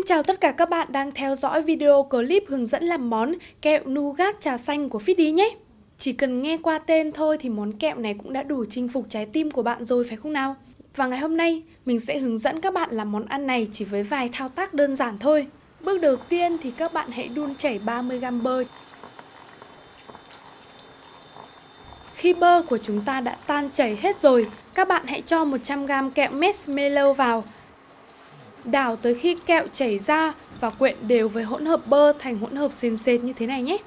chào tất cả các bạn đang theo dõi video clip hướng dẫn làm món kẹo nougat trà xanh của Feedy nhé. Chỉ cần nghe qua tên thôi thì món kẹo này cũng đã đủ chinh phục trái tim của bạn rồi phải không nào? Và ngày hôm nay mình sẽ hướng dẫn các bạn làm món ăn này chỉ với vài thao tác đơn giản thôi. Bước đầu tiên thì các bạn hãy đun chảy 30g bơ. Khi bơ của chúng ta đã tan chảy hết rồi, các bạn hãy cho 100g kẹo marshmallow vào. Đảo tới khi kẹo chảy ra và quyện đều với hỗn hợp bơ thành hỗn hợp sền sệt như thế này nhé.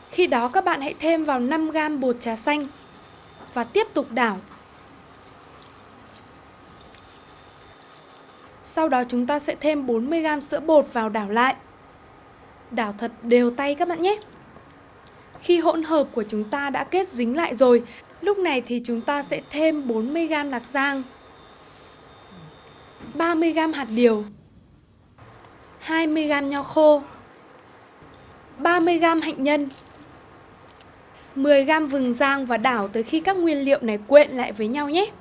Khi đó các bạn hãy thêm vào 5g bột trà xanh và tiếp tục đảo. Sau đó chúng ta sẽ thêm 40g sữa bột vào đảo lại. Đảo thật đều tay các bạn nhé. Khi hỗn hợp của chúng ta đã kết dính lại rồi, lúc này thì chúng ta sẽ thêm 40g lạc rang, 30g hạt điều, 20g nho khô, 30g hạnh nhân, 10g vừng rang và đảo tới khi các nguyên liệu này quyện lại với nhau nhé.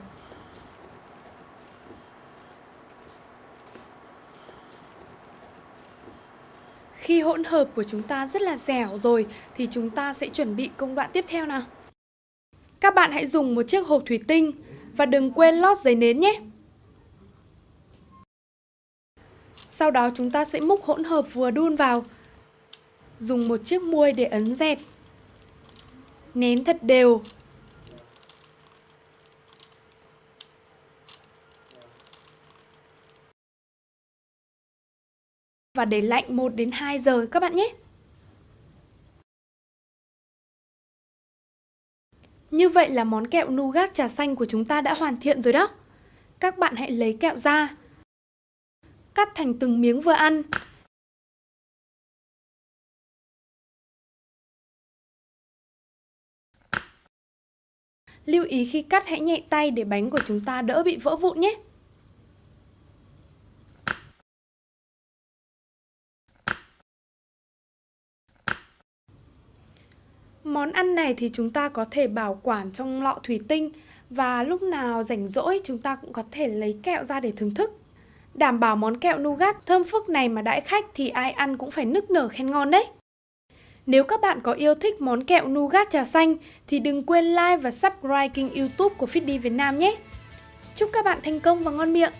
Khi hỗn hợp của chúng ta rất là dẻo rồi thì chúng ta sẽ chuẩn bị công đoạn tiếp theo nào. Các bạn hãy dùng một chiếc hộp thủy tinh và đừng quên lót giấy nến nhé. Sau đó chúng ta sẽ múc hỗn hợp vừa đun vào. Dùng một chiếc muôi để ấn dẹt. Nén thật đều. Và để lạnh 1 đến 2 giờ các bạn nhé. Như vậy là món kẹo nougat trà xanh của chúng ta đã hoàn thiện rồi đó. Các bạn hãy lấy kẹo ra, cắt thành từng miếng vừa ăn. Lưu ý khi cắt hãy nhẹ tay để bánh của chúng ta đỡ bị vỡ vụn nhé. Món ăn này thì chúng ta có thể bảo quản trong lọ thủy tinh và lúc nào rảnh rỗi chúng ta cũng có thể lấy kẹo ra để thưởng thức. Đảm bảo món kẹo nougat thơm phức này mà đãi khách thì ai ăn cũng phải nức nở khen ngon đấy. Nếu các bạn có yêu thích món kẹo nougat trà xanh thì đừng quên like và subscribe kênh YouTube của Feedy Việt Nam nhé. Chúc các bạn thành công và ngon miệng!